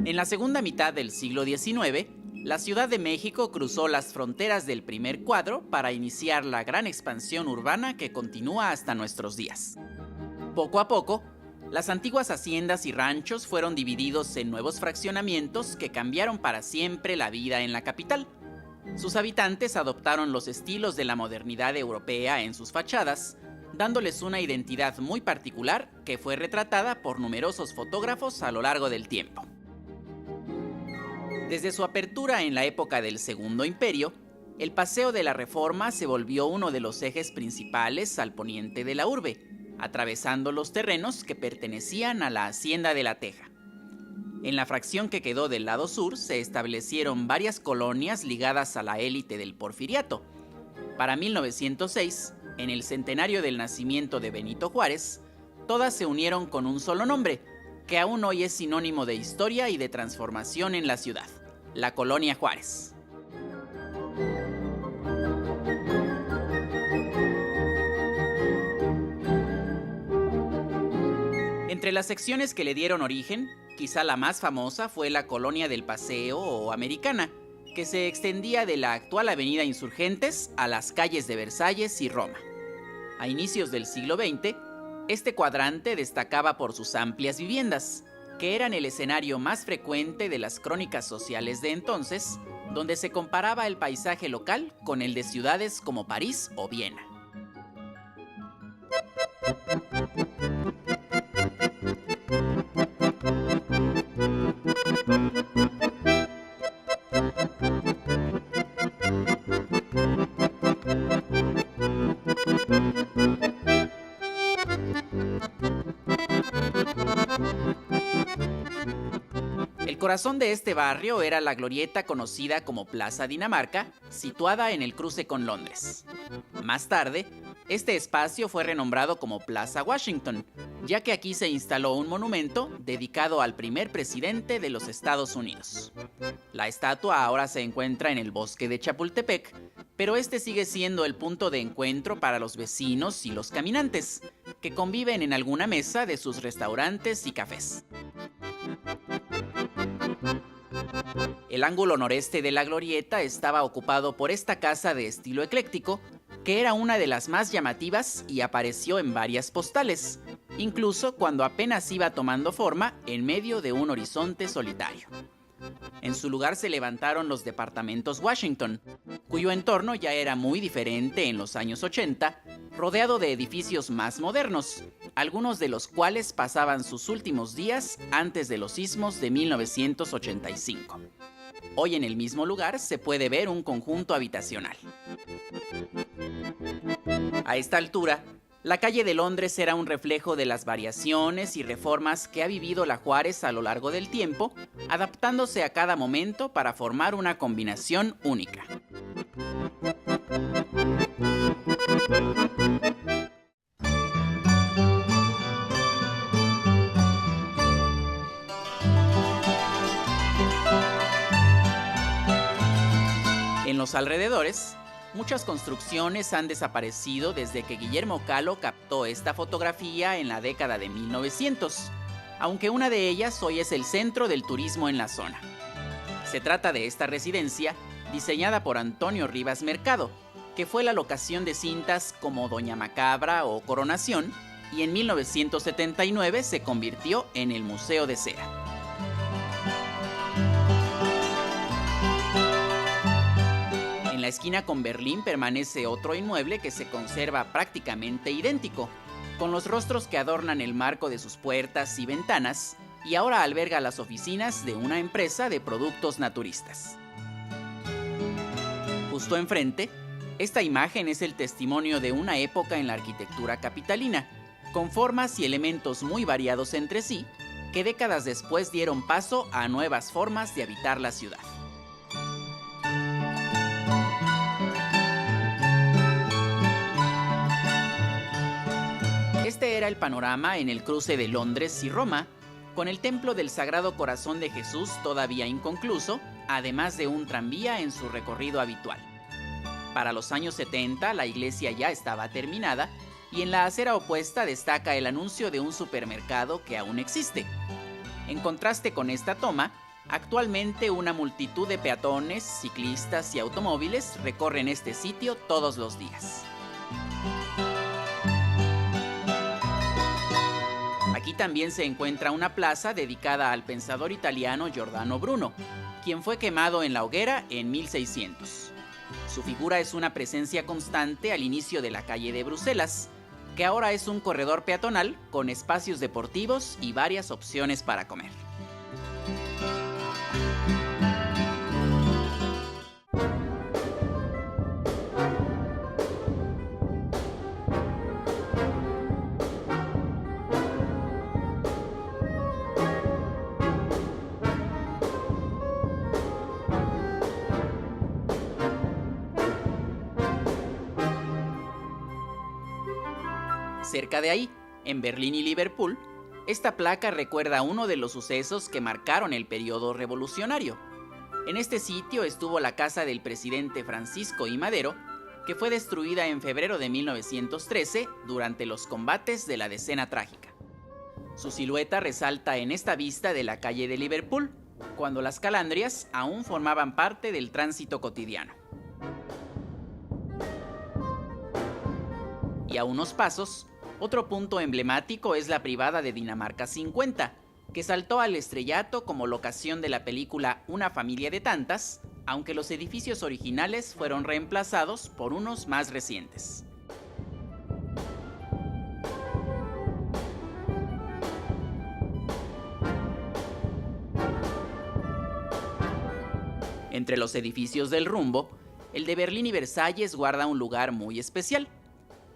En la segunda mitad del siglo XIX, la Ciudad de México cruzó las fronteras del primer cuadro para iniciar la gran expansión urbana que continúa hasta nuestros días. Poco a poco, las antiguas haciendas y ranchos fueron divididos en nuevos fraccionamientos que cambiaron para siempre la vida en la capital. Sus habitantes adoptaron los estilos de la modernidad europea en sus fachadas, dándoles una identidad muy particular que fue retratada por numerosos fotógrafos a lo largo del tiempo. Desde su apertura en la época del Segundo Imperio, el Paseo de la Reforma se volvió uno de los ejes principales al poniente de la urbe, atravesando los terrenos que pertenecían a la Hacienda de la Teja. En la fracción que quedó del lado sur se establecieron varias colonias ligadas a la élite del Porfiriato. Para 1906, en el centenario del nacimiento de Benito Juárez, todas se unieron con un solo nombre, que aún hoy es sinónimo de historia y de transformación en la ciudad: la Colonia Juárez. Entre las secciones que le dieron origen, quizá la más famosa fue la Colonia del Paseo o Americana, que se extendía de la actual Avenida Insurgentes a las calles de Versalles y Roma. A inicios del siglo XX, este cuadrante destacaba por sus amplias viviendas, que eran el escenario más frecuente de las crónicas sociales de entonces, donde se comparaba el paisaje local con el de ciudades como París o Viena. El corazón de este barrio era la glorieta conocida como Plaza Dinamarca, situada en el cruce con Londres. Más tarde, este espacio fue renombrado como Plaza Washington, ya que aquí se instaló un monumento dedicado al primer presidente de los Estados Unidos. La estatua ahora se encuentra en el bosque de Chapultepec, pero este sigue siendo el punto de encuentro para los vecinos y los caminantes, que conviven en alguna mesa de sus restaurantes y cafés. El ángulo noreste de la glorieta estaba ocupado por esta casa de estilo ecléctico, que era una de las más llamativas y apareció en varias postales, incluso cuando apenas iba tomando forma en medio de un horizonte solitario. En su lugar se levantaron los departamentos Washington, cuyo entorno ya era muy diferente en los años 80, rodeado de edificios más modernos, algunos de los cuales pasaban sus últimos días antes de los sismos de 1985. Hoy en el mismo lugar se puede ver un conjunto habitacional. A esta altura, la calle de Londres era un reflejo de las variaciones y reformas que ha vivido la Juárez a lo largo del tiempo, adaptándose a cada momento para formar una combinación única. En los alrededores, muchas construcciones han desaparecido desde que Guillermo Kahlo captó esta fotografía en la década de 1900, aunque una de ellas hoy es el centro del turismo en la zona. Se trata de esta residencia, diseñada por Antonio Rivas Mercado, que fue la locación de cintas como Doña Macabra o Coronación, y en 1979 se convirtió en el Museo de Cera. En la esquina con Berlín permanece otro inmueble que se conserva prácticamente idéntico, con los rostros que adornan el marco de sus puertas y ventanas, y ahora alberga las oficinas de una empresa de productos naturistas. Justo enfrente, esta imagen es el testimonio de una época en la arquitectura capitalina, con formas y elementos muy variados entre sí, que décadas después dieron paso a nuevas formas de habitar la ciudad. Este era el panorama en el cruce de Londres y Roma, con el templo del Sagrado Corazón de Jesús todavía inconcluso, además de un tranvía en su recorrido habitual. Para los años 70 la iglesia ya estaba terminada y en la acera opuesta destaca el anuncio de un supermercado que aún existe. En contraste con esta toma, actualmente una multitud de peatones, ciclistas y automóviles recorren este sitio todos los días. Aquí también se encuentra una plaza dedicada al pensador italiano Giordano Bruno, quien fue quemado en la hoguera en 1600. Su figura es una presencia constante al inicio de la calle de Bruselas, que ahora es un corredor peatonal con espacios deportivos y varias opciones para comer. Cerca de ahí, en Berlín y Liverpool, esta placa recuerda uno de los sucesos que marcaron el periodo revolucionario. En este sitio estuvo la casa del presidente Francisco I. Madero, que fue destruida en febrero de 1913 durante los combates de la Decena Trágica. Su silueta resalta en esta vista de la calle de Liverpool, cuando las calandrias aún formaban parte del tránsito cotidiano. Y a unos pasos, otro punto emblemático es la privada de Dinamarca 50, que saltó al estrellato como locación de la película Una familia de tantas, aunque los edificios originales fueron reemplazados por unos más recientes. Entre los edificios del rumbo, el de Berlín y Versalles guarda un lugar muy especial.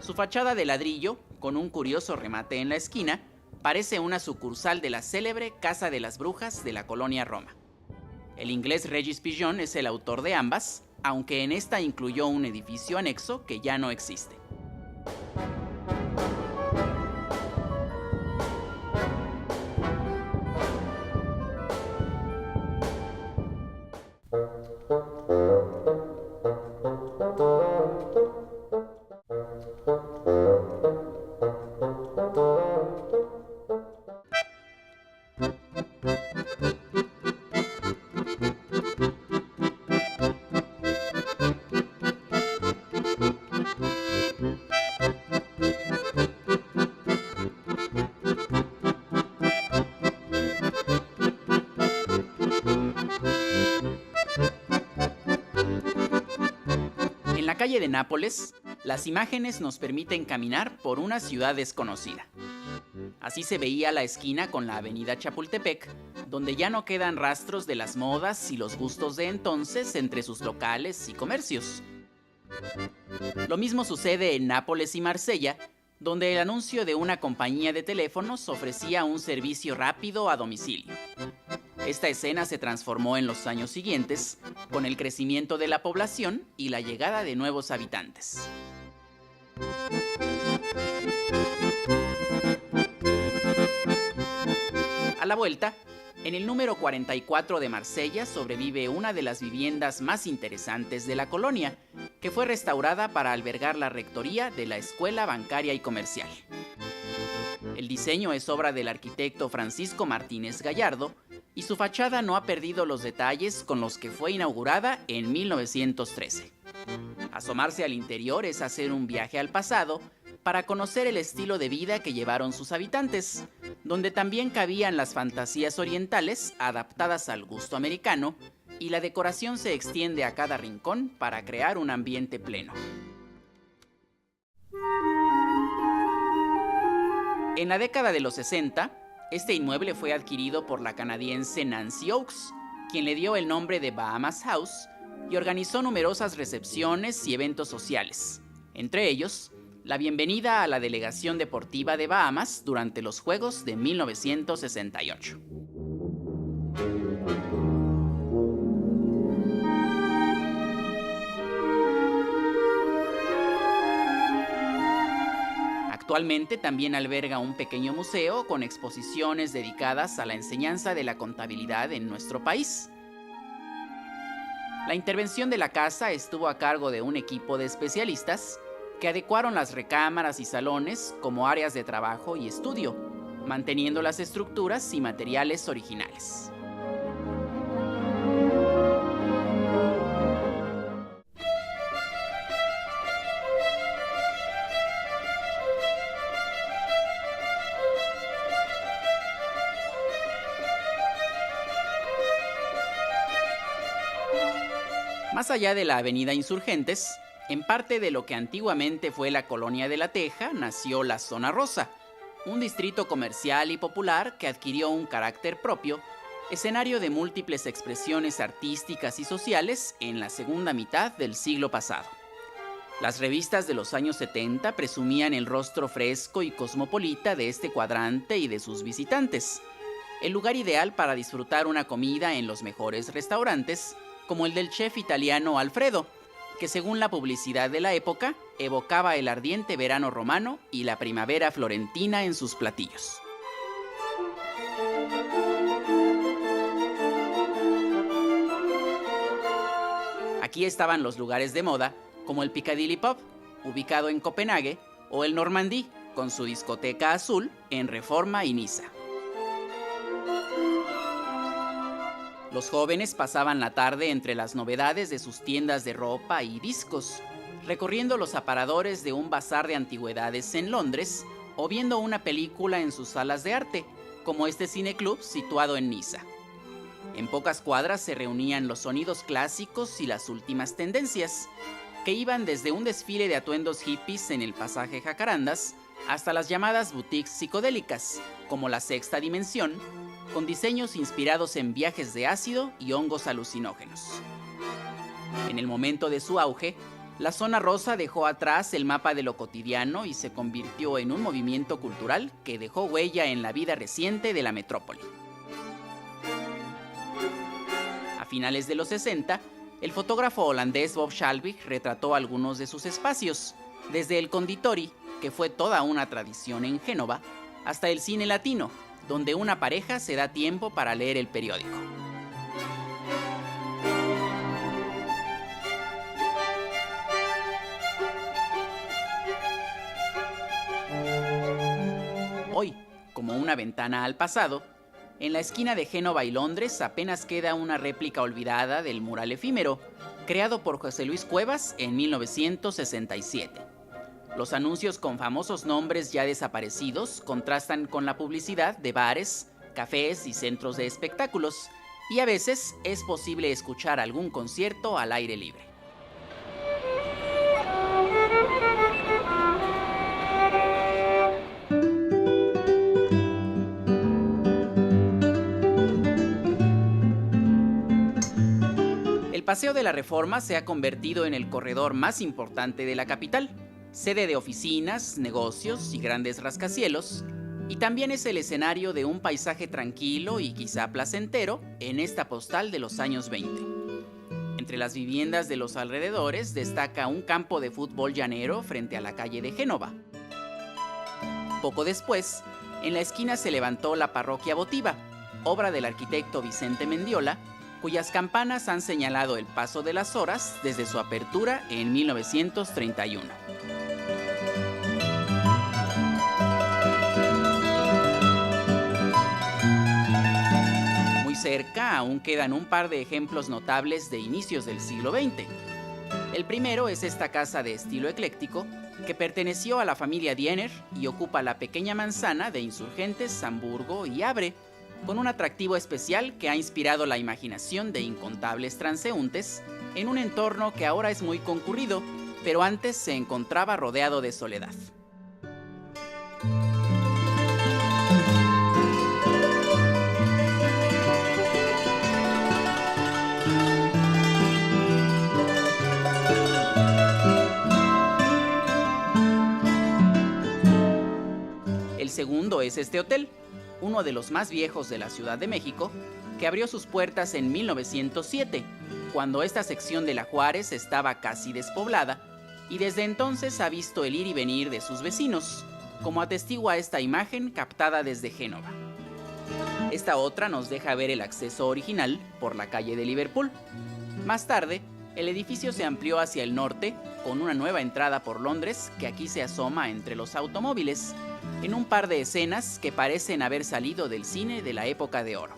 Su fachada de ladrillo, con un curioso remate en la esquina, parece una sucursal de la célebre Casa de las Brujas de la colonia Roma. El inglés Regis Pigeon es el autor de ambas, aunque en esta incluyó un edificio anexo que ya no existe. En la calle de Nápoles, las imágenes nos permiten caminar por una ciudad desconocida. Así se veía la esquina con la avenida Chapultepec, donde ya no quedan rastros de las modas y los gustos de entonces entre sus locales y comercios. Lo mismo sucede en Nápoles y Marsella, donde el anuncio de una compañía de teléfonos ofrecía un servicio rápido a domicilio. Esta escena se transformó en los años siguientes, con el crecimiento de la población y la llegada de nuevos habitantes. A la vuelta, en el número 44 de Marsella sobrevive una de las viviendas más interesantes de la colonia, que fue restaurada para albergar la rectoría de la Escuela Bancaria y Comercial. El diseño es obra del arquitecto Francisco Martínez Gallardo y su fachada no ha perdido los detalles con los que fue inaugurada en 1913. Asomarse al interior es hacer un viaje al pasado para conocer el estilo de vida que llevaron sus habitantes, donde también cabían las fantasías orientales adaptadas al gusto americano, y la decoración se extiende a cada rincón para crear un ambiente pleno. En la década de los 60, este inmueble fue adquirido por la canadiense Nancy Oakes, quien le dio el nombre de Bahamas House y organizó numerosas recepciones y eventos sociales, entre ellos la bienvenida a la delegación deportiva de Bahamas durante los Juegos de 1968. Actualmente también alberga un pequeño museo con exposiciones dedicadas a la enseñanza de la contabilidad en nuestro país. La intervención de la casa estuvo a cargo de un equipo de especialistas que adecuaron las recámaras y salones como áreas de trabajo y estudio, manteniendo las estructuras y materiales originales. Más allá de la avenida Insurgentes, en parte de lo que antiguamente fue la Colonia de la Teja, nació la Zona Rosa, un distrito comercial y popular que adquirió un carácter propio, escenario de múltiples expresiones artísticas y sociales en la segunda mitad del siglo pasado. Las revistas de los años 70 presumían el rostro fresco y cosmopolita de este cuadrante y de sus visitantes, el lugar ideal para disfrutar una comida en los mejores restaurantes, como el del chef italiano Alfredo, que según la publicidad de la época, evocaba el ardiente verano romano y la primavera florentina en sus platillos. Aquí estaban los lugares de moda, como el Piccadilly Pub, ubicado en Copenhague, o el Normandí, con su discoteca azul en Reforma y Niza. Los jóvenes pasaban la tarde entre las novedades de sus tiendas de ropa y discos, recorriendo los aparadores de un bazar de antigüedades en Londres o viendo una película en sus salas de arte, como este cineclub situado en Niza. En pocas cuadras se reunían los sonidos clásicos y las últimas tendencias, que iban desde un desfile de atuendos hippies en el pasaje Jacarandas hasta las llamadas boutiques psicodélicas, como la Sexta Dimensión, con diseños inspirados en viajes de ácido y hongos alucinógenos. En el momento de su auge, la Zona Rosa dejó atrás el mapa de lo cotidiano y se convirtió en un movimiento cultural que dejó huella en la vida reciente de la metrópoli. A finales de los 60, el fotógrafo holandés Bob Schalvig retrató algunos de sus espacios, desde el conditori, que fue toda una tradición en Génova, hasta el cine latino, donde una pareja se da tiempo para leer el periódico. Hoy, como una ventana al pasado, en la esquina de Génova y Londres apenas queda una réplica olvidada del mural efímero, creado por José Luis Cuevas en 1967. Los anuncios con famosos nombres ya desaparecidos contrastan con la publicidad de bares, cafés y centros de espectáculos, y a veces es posible escuchar algún concierto al aire libre. El Paseo de la Reforma se ha convertido en el corredor más importante de la capital, sede de oficinas, negocios y grandes rascacielos, y también es el escenario de un paisaje tranquilo y quizá placentero en esta postal de los años 20. Entre las viviendas de los alrededores destaca un campo de fútbol llanero frente a la calle de Génova. Poco después, en la esquina se levantó la parroquia votiva, obra del arquitecto Vicente Mendiola, cuyas campanas han señalado el paso de las horas desde su apertura en 1931. Muy cerca aún quedan un par de ejemplos notables de inicios del siglo XX. El primero es esta casa de estilo ecléctico que perteneció a la familia Diener y ocupa la pequeña manzana de Insurgentes, Hamburgo y Abre, con un atractivo especial que ha inspirado la imaginación de incontables transeúntes en un entorno que ahora es muy concurrido, pero antes se encontraba rodeado de soledad. segundo es este hotel, uno de los más viejos de la Ciudad de México, que abrió sus puertas en 1907, cuando esta sección de la Juárez estaba casi despoblada, y desde entonces ha visto el ir y venir de sus vecinos, como atestigua esta imagen captada desde Génova. Esta otra nos deja ver el acceso original por la calle de Liverpool. Más tarde, el edificio se amplió hacia el norte, con una nueva entrada por Londres que aquí se asoma entre los automóviles, en un par de escenas que parecen haber salido del cine de la época de oro.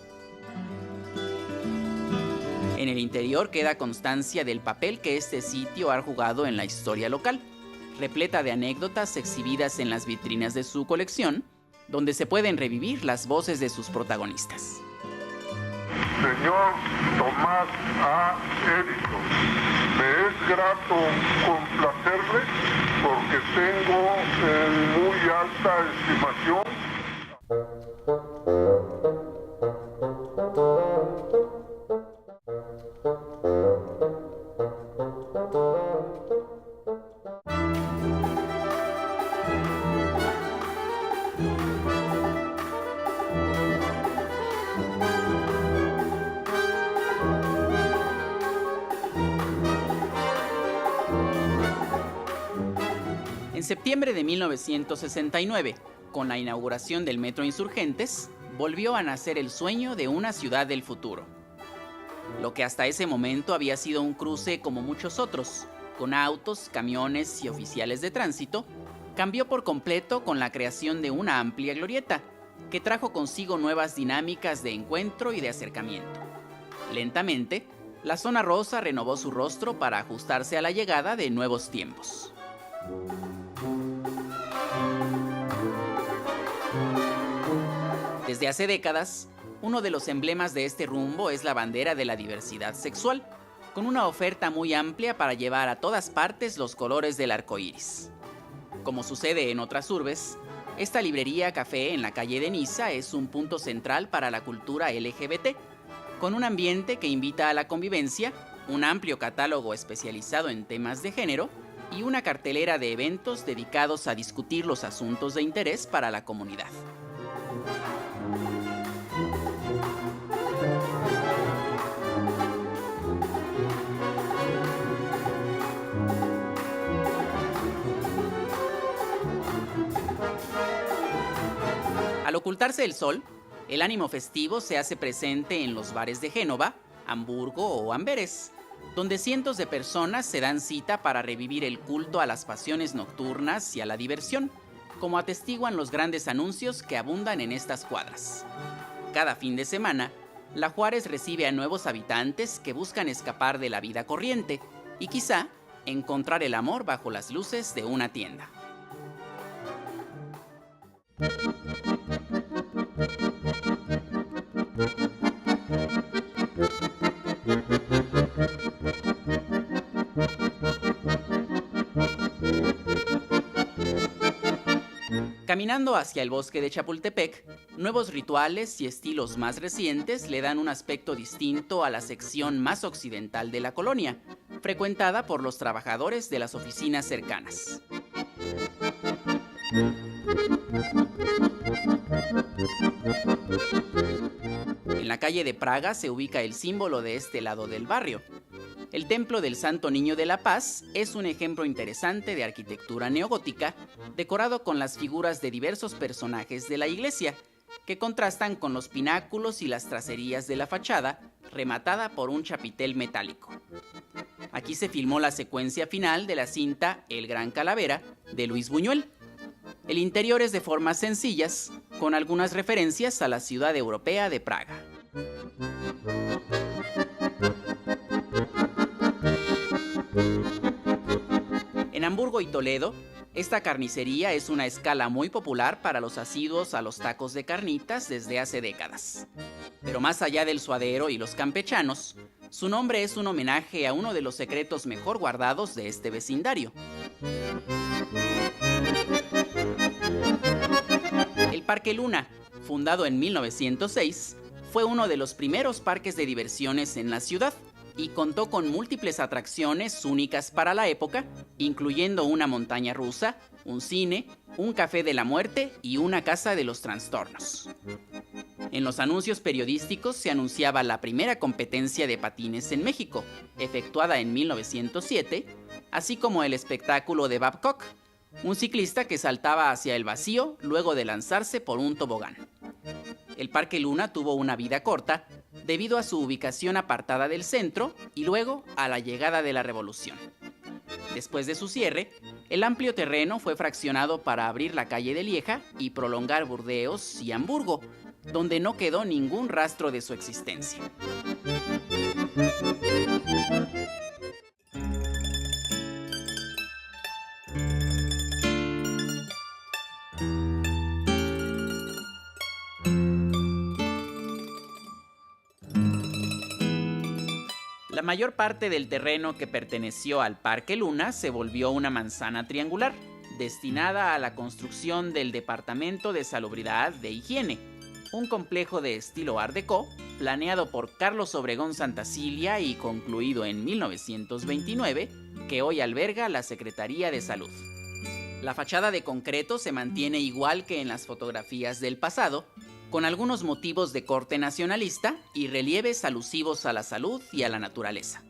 En el interior queda constancia del papel que este sitio ha jugado en la historia local, repleta de anécdotas exhibidas en las vitrinas de su colección, donde se pueden revivir las voces de sus protagonistas. Señor Tomás A. Edison, me es grato complacerle porque tengo en muy alta estimación. En septiembre de 1969, con la inauguración del Metro Insurgentes, volvió a nacer el sueño de una ciudad del futuro. Lo que hasta ese momento había sido un cruce como muchos otros, con autos, camiones y oficiales de tránsito, cambió por completo con la creación de una amplia glorieta, que trajo consigo nuevas dinámicas de encuentro y de acercamiento. Lentamente, la zona rosa renovó su rostro para ajustarse a la llegada de nuevos tiempos. Desde hace décadas, uno de los emblemas de este rumbo es la bandera de la diversidad sexual, con una oferta muy amplia para llevar a todas partes los colores del arco iris. Como sucede en otras urbes, esta librería café en la calle de Niza es un punto central para la cultura LGBT, con un ambiente que invita a la convivencia, un amplio catálogo especializado en temas de género y una cartelera de eventos dedicados a discutir los asuntos de interés para la comunidad. Al ocultarse el sol, el ánimo festivo se hace presente en los bares de Génova, Hamburgo o Amberes, donde cientos de personas se dan cita para revivir el culto a las pasiones nocturnas y a la diversión, como atestiguan los grandes anuncios que abundan en estas cuadras. Cada fin de semana, La Juárez recibe a nuevos habitantes que buscan escapar de la vida corriente y quizá encontrar el amor bajo las luces de una tienda. Caminando hacia el bosque de Chapultepec, nuevos rituales y estilos más recientes le dan un aspecto distinto a la sección más occidental de la colonia, frecuentada por los trabajadores de las oficinas cercanas. En la calle de Praga se ubica el símbolo de este lado del barrio. El Templo del Santo Niño de la Paz es un ejemplo interesante de arquitectura neogótica, decorado con las figuras de diversos personajes de la iglesia, que contrastan con los pináculos y las tracerías de la fachada, rematada por un chapitel metálico. Aquí se filmó la secuencia final de la cinta El Gran Calavera, de Luis Buñuel. El interior es de formas sencillas, con algunas referencias a la ciudad europea de Praga. En Hamburgo y Toledo, esta carnicería es una escala muy popular para los asiduos a los tacos de carnitas desde hace décadas. Pero más allá del suadero y los campechanos, su nombre es un homenaje a uno de los secretos mejor guardados de este vecindario. El Parque Luna, fundado en 1906, fue uno de los primeros parques de diversiones en la ciudad, y contó con múltiples atracciones únicas para la época, incluyendo una montaña rusa, un cine, un café de la muerte y una casa de los trastornos. En los anuncios periodísticos se anunciaba la primera competencia de patines en México, efectuada en 1907, así como el espectáculo de Babcock, un ciclista que saltaba hacia el vacío luego de lanzarse por un tobogán. El Parque Luna tuvo una vida corta debido a su ubicación apartada del centro y luego a la llegada de la Revolución. Después de su cierre, el amplio terreno fue fraccionado para abrir la calle de Lieja y prolongar Burdeos y Hamburgo, donde no quedó ningún rastro de su existencia. La mayor parte del terreno que perteneció al Parque Luna se volvió una manzana triangular, destinada a la construcción del Departamento de Salubridad de Higiene, un complejo de estilo Art Deco, planeado por Carlos Obregón Santacilia y concluido en 1929, que hoy alberga la Secretaría de Salud. La fachada de concreto se mantiene igual que en las fotografías del pasado, con algunos motivos de corte nacionalista y relieves alusivos a la salud y a la naturaleza.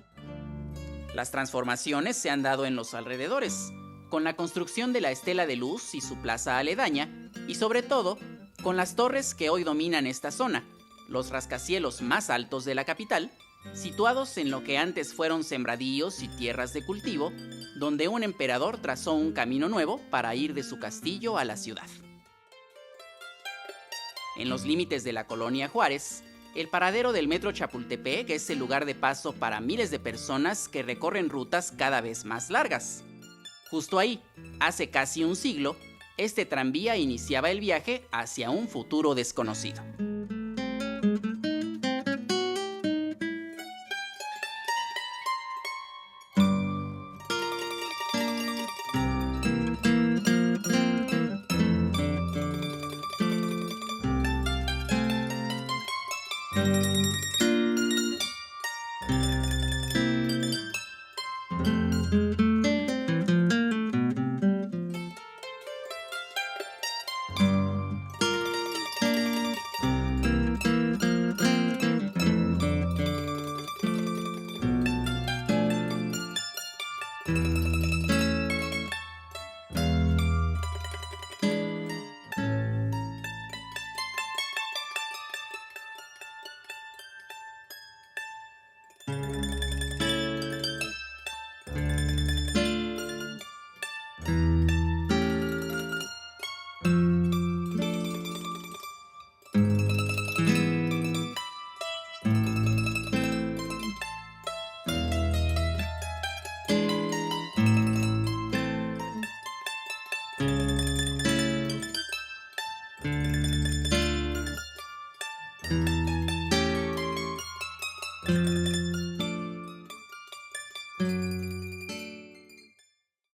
Las transformaciones se han dado en los alrededores, con la construcción de la Estela de Luz y su plaza aledaña, y sobre todo, con las torres que hoy dominan esta zona, los rascacielos más altos de la capital, situados en lo que antes fueron sembradíos y tierras de cultivo, donde un emperador trazó un camino nuevo para ir de su castillo a la ciudad. En los límites de la colonia Juárez, el paradero del metro Chapultepec es el lugar de paso para miles de personas que recorren rutas cada vez más largas. Justo ahí, hace casi un siglo, este tranvía iniciaba el viaje hacia un futuro desconocido.